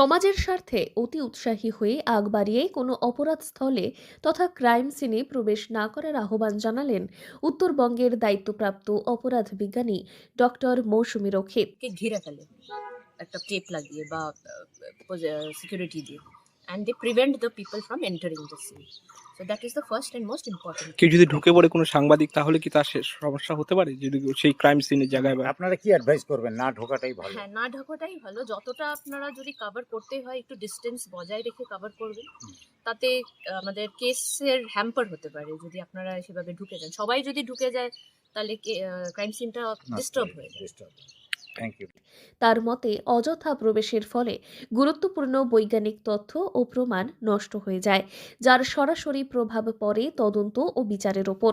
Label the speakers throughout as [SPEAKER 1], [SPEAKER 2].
[SPEAKER 1] সমাজের স্বার্থে অতি উৎসাহী হয়ে আগ বাড়িয়ে কোনো অপরাধ স্থলে তথা ক্রাইম সিনে প্রবেশ না করার আহ্বান জানালেন উত্তরবঙ্গের দায়িত্বপ্রাপ্ত অপরাধ বিজ্ঞানী ডক্টর মৌসুমী রক্ষিত।
[SPEAKER 2] কে ঘিরে ফেলে একটা টেপ লাগিয়ে বা সিকিউরিটি দিয়ে, and they prevent the people from entering the scene. So that is the first and most important
[SPEAKER 3] কেউ
[SPEAKER 2] thing.
[SPEAKER 3] যদি ঢুকে পড়ে কোনো সাংবাদিক, তাহলে কি তার সমস্যা হতে পারে যদি সেই ক্রাইম সিনের জায়গায় বা
[SPEAKER 4] আপনারা কি অ্যাডভাইস করবেন? না ঢোকাটাই ভালো।
[SPEAKER 2] হ্যাঁ, না ঢোকাটাই ভালো। যতটা আপনারা যদি কভার করতে হয় একটু ডিস্টেন্স বজায় রেখে কভার করবেন, তাতে আমাদের কেসের হ্যাম্পার হতে পারে যদি আপনারা সেভাবে ঢুকে যান। সবাই যদি ঢুকে যায় তাহলে ক্রাইম সিনটা ডিস্টার্ব হয়ে যায়।
[SPEAKER 4] Thank you.
[SPEAKER 1] তার মতে অযথা প্রবেশের ফলে গুরুত্বপূর্ণ বৈজ্ঞানিক তথ্য ও প্রমাণ নষ্ট হয়ে যায়, যার সরাসরি প্রভাব পড়ে তদন্ত ও বিচারের ওপর।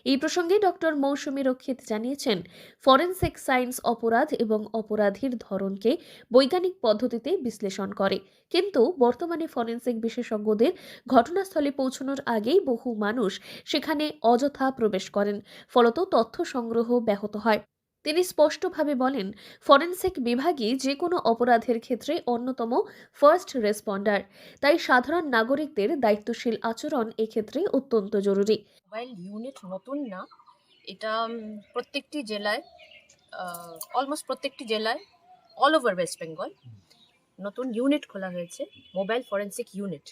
[SPEAKER 1] এই প্রসঙ্গে ডক্টর মৌসুমী রক্ষিত জানিয়েছেন, ফরেনসিক সায়েন্স অপরাধ এবং অপরাধীর ধরনকে বৈজ্ঞানিক পদ্ধতিতে বিশ্লেষণ করে, কিন্তু বর্তমানে ফরেনসিক বিশেষজ্ঞদের ঘটনাস্থলে পৌঁছানোর আগেই বহু মানুষ সেখানে অযথা প্রবেশ করেন, ফলত তথ্য সংগ্রহ ব্যাহত হয়। তিনি স্পষ্টভাবে বলেন, ফরেনসিক বিভাগই যে কোনো অপরাধের ক্ষেত্রে অন্যতম ফার্স্ট রেসপন্ডার, তাই সাধারণ নাগরিকদের দায়িত্বশীল আচরণ এক্ষেত্রে অত্যন্ত জরুরি।
[SPEAKER 2] মোবাইল ইউনিট নতুন না, এটা প্রত্যেকটি জেলায়, অলমোস্ট প্রত্যেকটি জেলায় অল ওভার ওয়েস্ট বেঙ্গল নতুন ইউনিট খোলা হয়েছে, মোবাইল ফরেনসিক ইউনিট।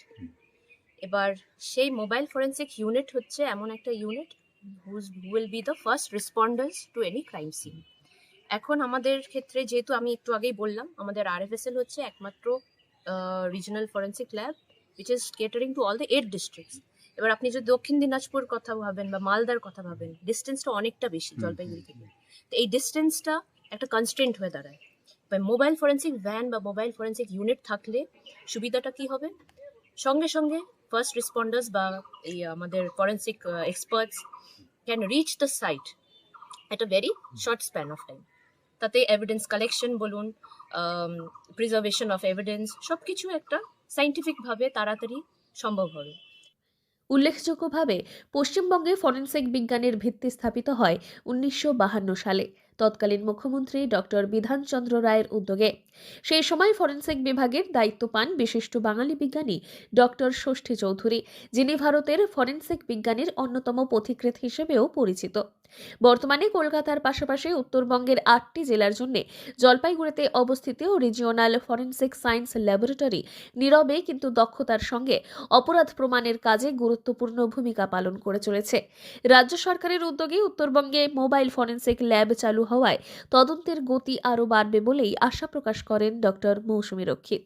[SPEAKER 2] এবার সেই মোবাইল ফরেনসিক ইউনিট হচ্ছে এমন একটা unit who will be the first responders to any crime scene. এখন আমাদের ক্ষেত্রে যেহেতু আমি একটু আগেই বললাম, আমাদের RFSL হচ্ছে একমাত্র regional forensic lab which is catering to all the 8 districts. এবার আপনি যদি দক্ষিণ দিনাজপুর কথা ভাবেন বা মালদার কথা ভাবেন, ডিস্টেন্সটা অনেকটা বেশি জলপাইগুড়ি থেকে। তো এই ডিস্টেন্সটা একটা কনস্ট্রেন্ট হয়ে দাঁড়ায়। বা মোবাইল ফরেনসিক ভ্যান বা মোবাইল ফরেনসিক ইউনিট থাকলে সুবিধাটা কি হবে, সঙ্গে সঙ্গে ফার্স্ট রেসপন্ডার্স বা এই আমাদের forensic experts can reach the site at a very short span of time. তাতে এভিডেন্স কালেকশন বলুন, প্রিজার্ভেশন অফ এভিডেন্স, সব কিছু একটা সাইন্টিফিকভাবে তাড়াতাড়ি সম্ভব হবে।
[SPEAKER 1] উল্লেখযোগ্যভাবে পশ্চিমবঙ্গে ফরেনসিক বিজ্ঞানের ভিত্তি স্থাপিত হয় 1952 সালে তৎকালীন মুখ্যমন্ত্রী ডক্টর বিধানচন্দ্র রায়ের উদ্যোগে। সেই সময় ফরেনসিক বিভাগের দায়িত্ব পান বিশিষ্ট বাঙালি বিজ্ঞানী ডক্টর ষষ্ঠী চৌধুরী, যিনি ভারতের ফরেনসিক বিজ্ঞানের অন্যতম পথিকৃৎ হিসেবেও পরিচিত। বর্তমানে কলকাতার পাশাপাশি উত্তরবঙ্গের 8টি জেলার জন্য জলপাইগুড়িতে অবস্থিত রিজিওনাল ফরেনসিক সায়েন্স ল্যাবরেটরি নীরবে কিন্তু দক্ষতার সঙ্গে অপরাধ প্রমাণের কাজে গুরুত্বপূর্ণ ভূমিকা পালন করে চলেছে। রাজ্য সরকারের উদ্যোগে উত্তরবঙ্গে মোবাইল ফরেনসিক ল্যাব চালু হওয়ায় তদন্তের গতি আরও বাড়বে বলেই আশা প্রকাশ করেন ডক্টর মৌসুমী রক্ষিত।